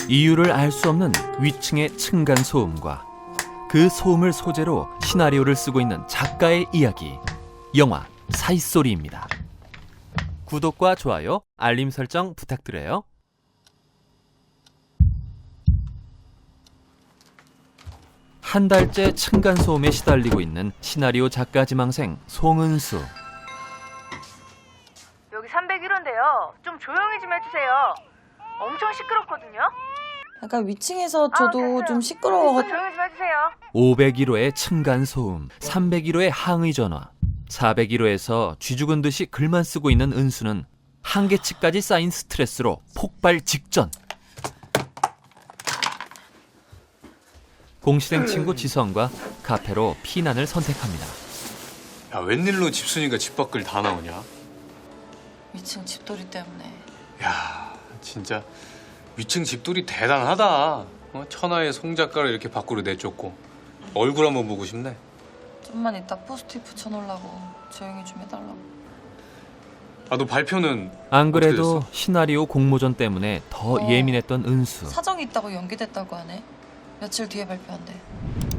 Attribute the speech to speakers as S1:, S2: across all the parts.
S1: 이유를 알 수 없는 위층의 층간 소음과 그 소음을 소재로 시나리오를 쓰고 있는 작가의 이야기, 영화 사이소리입니다. 구독과 좋아요, 알림 설정 부탁드려요. 한 달째 층간 소음에 시달리고 있는 시나리오 작가 지망생 송은수.
S2: 여기 301호인데요. 좀 조용히 좀 해주세요. 엄청 시끄럽거든요.
S3: 약간 위층에서 저도 좀 시끄러워가지고.
S2: 조용히 좀 해주세요.
S1: 501호의 층간 소음, 301호의 항의 전화, 401호에서 쥐죽은 듯이 글만 쓰고 있는 은수는 한계치까지 쌓인 스트레스로 폭발 직전. 공실행 친구 지성과 카페로 피난을 선택합니다.
S4: 야, 웬일로 집순이가 집 밖을 다 나오냐?
S3: 위층 집돌이 때문에.
S4: 야, 진짜 위층 집돌이 대단하다. 천하의 송 작가를 이렇게 밖으로 내쫓고 얼굴 한번 보고 싶네.
S3: 좀만 이따 포스트잇 붙여놓으려고 조용히 좀 해달라고.
S4: 아, 너 발표는
S1: 안 그래도
S4: 어떻게 됐어?
S1: 시나리오 공모전 때문에 더 예민했던 은수.
S3: 사정이 있다고 연기됐다고 하네. 며칠 뒤에 발표한대.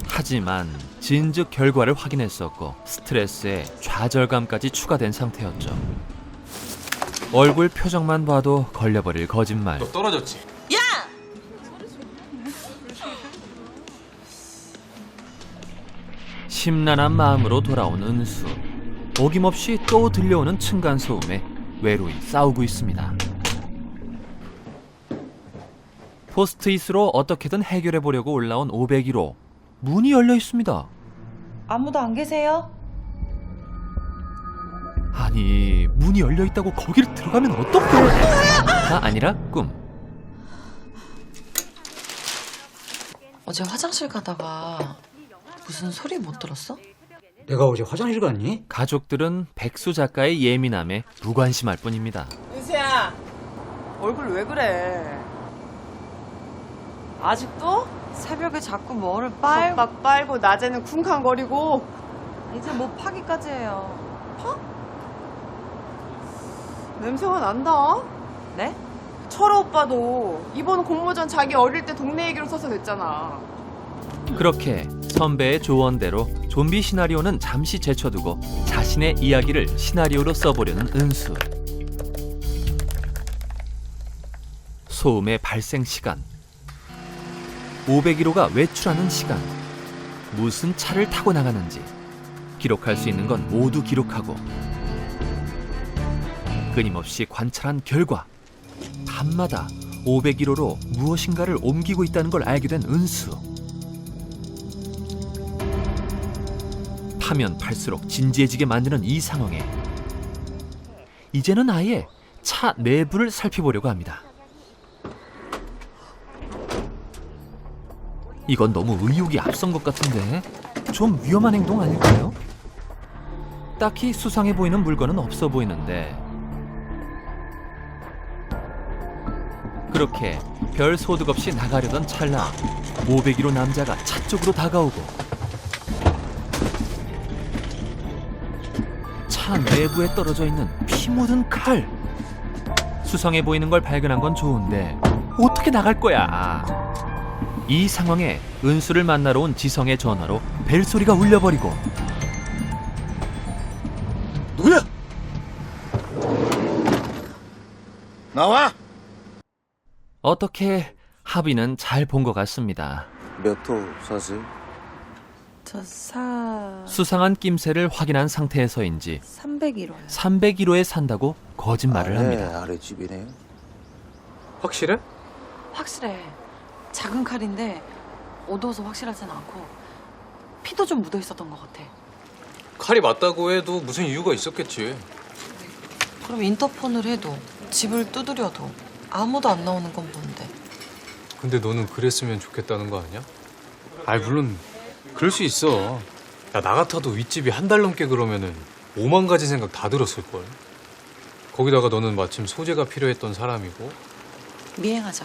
S1: 하지만 진즉 결과를 확인했었고 스트레스에 좌절감까지 추가된 상태였죠. 얼굴 표정만 봐도 걸려버릴 거짓말.
S4: 너 떨어졌지?
S3: 야!
S1: 심란한 마음으로 돌아온 은수. 어김없이 또 들려오는 층간소음에 외로이 싸우고 있습니다. 포스트잇으로 어떻게든 해결해보려고 올라온 501호. 문이 열려 있습니다.
S3: 아무도 안 계세요?
S1: 아니, 문이 열려 있다고 거기를 들어가면 어떡해? 가 아니라 꿈.
S3: 어제 화장실 가다가 무슨 소리 못 들었어?
S5: 내가 어제 화장실 갔니?
S1: 가족들은 백수 작가의 예민함에 무관심할 뿐입니다.
S6: 은수야, 얼굴 왜 그래? 아직도?
S7: 새벽에 자꾸 뭐를 빨고
S6: 빡 빨고 낮에는 쿵쾅거리고.
S7: 이제 뭐 파기까지 해요.
S6: 냄새가 난다.
S7: 네?
S6: 철호 오빠도 이번 공모전 자기 어릴 때 동네 얘기로 써서 냈잖아.
S1: 그렇게 선배의 조언대로 좀비 시나리오는 잠시 제쳐두고 자신의 이야기를 시나리오로 써보려는 은수. 소음의 발생 시간, 501호가 외출하는 시간, 무슨 차를 타고 나가는지 기록할 수 있는 건 모두 기록하고 끊임없이 관찰한 결과 밤마다 501호로 무엇인가를 옮기고 있다는 걸 알게 된 은수. 파면 팔수록 진지해지게 만드는 이 상황에 이제는 아예 차 내부를 살펴보려고 합니다. 이건 너무 의욕이 앞선 것 같은데 좀 위험한 행동 아닐까요? 딱히 수상해 보이는 물건은 없어 보이는데 그렇게 별 소득 없이 나가려던 찰나 501호 남자가 차 쪽으로 다가오고 차 내부에 떨어져 있는 피 묻은 칼. 수상해 보이는 걸 발견한 건 좋은데 어떻게 나갈 거야? 이 상황에 은수를 만나러 온 지성의 전화로 벨소리가 울려버리고
S5: 누구야? 나와!
S1: 어떻게 합의는 잘 본 것 같습니다.
S8: 몇 호 사세요?
S1: 수상한 낌새를 확인한 상태에서인지
S3: 301호요.
S1: 301호에 산다고 거짓말을 합니다.
S8: 아랫집이네요.
S4: 확실해?
S7: 확실해. 작은 칼인데 어두워서 확실하진 않고 피도 좀 묻어 있었던 것 같아.
S4: 칼이 맞다고 해도 무슨 이유가 있었겠지.
S3: 그럼 인터폰을 해도 집을 두드려도 아무도 안 나오는 건 뭔데?
S4: 근데 너는 그랬으면 좋겠다는 거 아니야? 아이, 물론 그럴 수 있어. 야, 나 같아도 윗집이 한 달 넘게 그러면은 5만 가지 생각 다 들었을걸. 거기다가 너는 마침 소재가 필요했던 사람이고.
S3: 미행하자.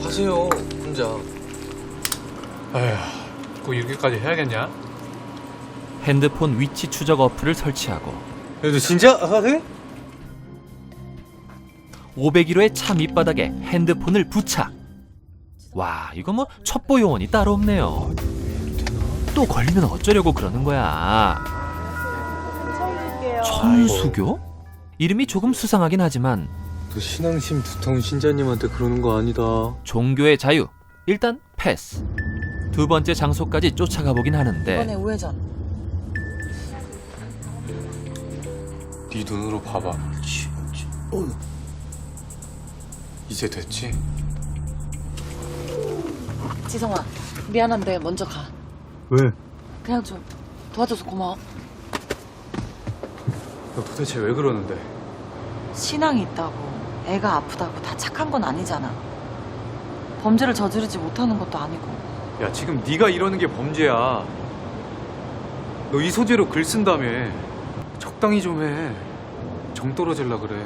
S4: 하세요, 혼자. 에휴, 꼭 이렇게까지 해야겠냐?
S1: 핸드폰 위치 추적 어플을 설치하고
S4: 야, 너 진짜 하네?
S1: 501호의 차 밑바닥에 핸드폰을 부착. 와, 이거 뭐 첩보 요원이 따로 없네요. 또 걸리면 어쩌려고 그러는 거야. 천수교? 이름이 조금 수상하긴 하지만
S4: 너 신앙심 두터운 신자님한테 그러는 거 아니다.
S1: 종교의 자유, 일단 패스. 두 번째 장소까지 쫓아가 보긴
S3: 이번에
S1: 하는데
S3: 우회전.
S4: 네 눈으로 봐봐. 이제 됐지?
S7: 지성아, 미안한데 먼저 가.
S4: 왜?
S7: 그냥 좀 도와줘서 고마워.
S4: 너 도대체 왜 그러는데?
S7: 신앙이 있다고, 애가 아프다고 다 착한 건 아니잖아. 범죄를 저지르지 못하는 것도 아니고.
S4: 야, 지금 네가 이러는 게 범죄야. 너 이 소재로 글 쓴다며. 적당히 좀 해. 정 떨어질라 그래.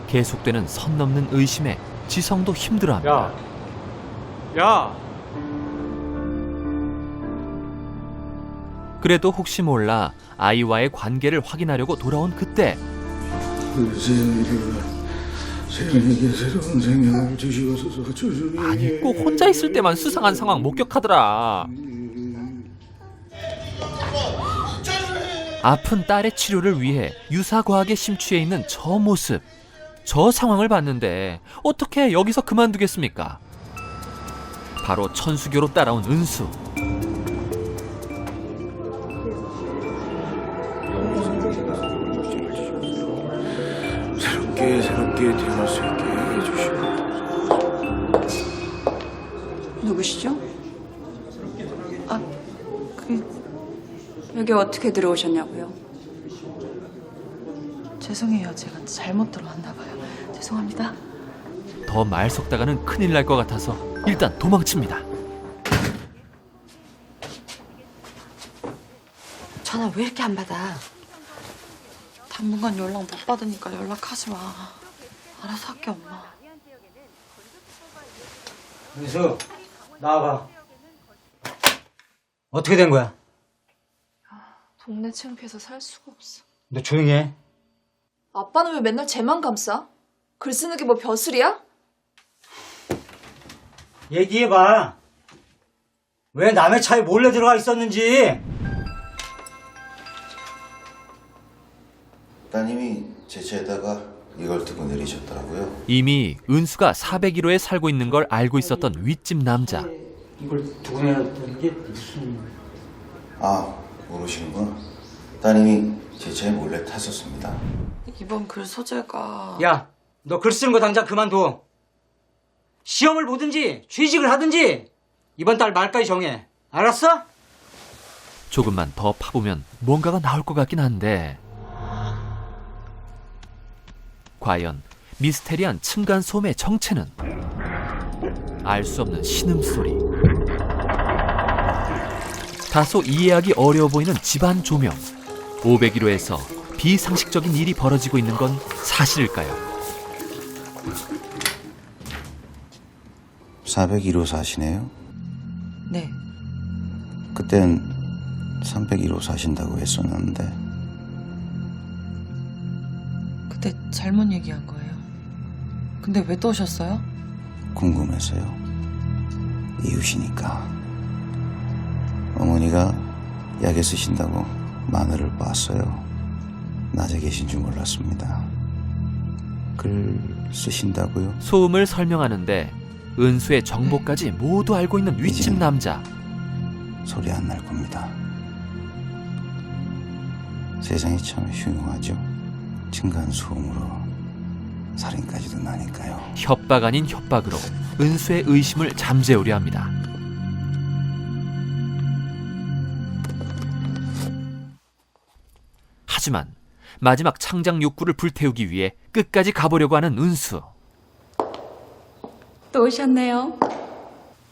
S1: 계속되는 선 넘는 의심에 지성도 힘들어합니다.
S4: 야!
S1: 그래도 혹시 몰라 아이와의 관계를 확인하려고 돌아온 그때
S5: 세상에게 새로운 생명을 주시옵소서. 주님.
S1: 아니 꼭 혼자 있을 때만 수상한 상황 목격하더라. 아픈 딸의 치료를 위해 유사과학에 심취해 있는 저 모습, 저 상황을 봤는데 어떻게 여기서 그만두겠습니까? 바로 천수교로 따라온 은수.
S5: 새롭게 태어날 수 있게 해주시옵소서.
S8: 누구시죠? 여기 어떻게 들어오셨냐고요?
S7: 죄송해요. 제가 잘못 들어왔나 봐요. 죄송합니다.
S1: 더 말 섞다가는 큰일 날 것 같아서 일단 도망칩니다.
S7: 전화 왜 이렇게 안 받아? 당분간 연락 못 받으니까 연락하지 마. 알아서 할게, 엄마.
S5: 은수, 나와봐. 어떻게 된 거야?
S6: 동네 창피해서 살 수가 없어.
S5: 너 조용히 해.
S6: 아빠는 왜 맨날 쟤만 감싸? 글 쓰는 게 뭐 벼슬이야?
S5: 얘기해봐. 왜 남의 차에 몰래 들어가 있었는지.
S9: 따님이 제 차에다가 이걸 두고 내리셨더라고요.
S1: 이미 은수가 401호에 살고 있는 걸 알고 있었던 윗집 남자.
S5: 이걸 두고 내렸다는 게 무슨...
S9: 아, 모르시는구나. 따님이 제 차에 몰래 탔었습니다.
S3: 이번 글 소재가
S5: 야, 너 글 쓰는 거 당장 그만둬. 시험을 보든지 취직을 하든지 이번 달 말까지 정해. 알았어?
S1: 조금만 더 파보면 뭔가가 나올 것 같긴 한데 과연 미스테리한 층간소음의 정체는? 알 수 없는 신음소리, 다소 이해하기 어려워 보이는 집안 조명. 501호에서 비상식적인 일이 벌어지고 있는 건 사실일까요?
S9: 401호 사시네요?
S3: 네.
S9: 그땐 301호 사신다고 했었는데.
S3: 그때 잘못 얘기한 거예요. 근데 왜 또 오셨어요?
S9: 궁금해서요. 이웃이니까. 어머니가 약에 쓰신다고 마늘을 봤어요. 낮에 계신 줄 몰랐습니다. 글 쓰신다고요?
S1: 소음을 설명하는데 은수의 정보까지 모두 알고 있는 윗집 남자.
S9: 소리 안 날 겁니다. 세상이 참 흉흉하죠. 층간소음으로 살인까지도 나니까요.
S1: 협박 아닌 협박으로 은수의 의심을 잠재우려 합니다. 하지만 마지막 창작 욕구를 불태우기 위해 끝까지 가보려고 하는 은수.
S8: 또 오셨네요.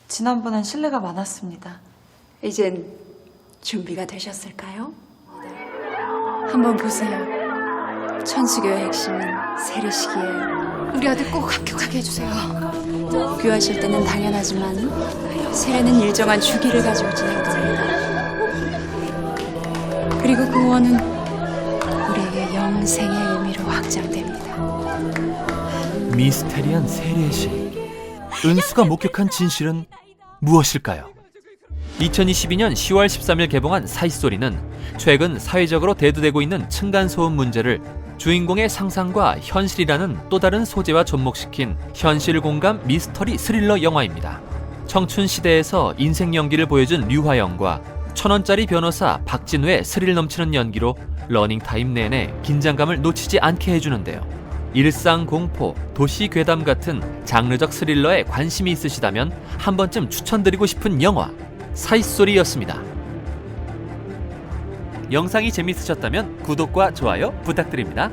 S7: 지난번엔 신뢰가 많았습니다.
S8: 이젠 준비가 되셨을까요? 한번 보세요. 천수교의 핵심은 세례식이에요. 우리 아들 꼭 합격하게 해주세요. 교하실 때는 당연하지만 세례는 일정한 주기를 가지고 진행됩니다. 그리고 그 원은 우리에게 영생의 의미로 확장됩니다.
S1: 미스테리한 세례식. 은수가 목격한 진실은 무엇일까요? 2022년 10월 13일 개봉한 사이소리는 최근 사회적으로 대두되고 있는 층간소음 문제를 주인공의 상상과 현실이라는 또 다른 소재와 접목시킨 현실 공감 미스터리 스릴러 영화입니다. 청춘 시대에서 인생 연기를 보여준 류화영과 1,000원짜리 변호사 박진우의 스릴 넘치는 연기로 러닝타임 내내 긴장감을 놓치지 않게 해주는데요. 일상 공포, 도시 괴담 같은 장르적 스릴러에 관심이 있으시다면 한 번쯤 추천드리고 싶은 영화 사이소리였습니다. 영상이 재밌으셨다면 구독과 좋아요 부탁드립니다.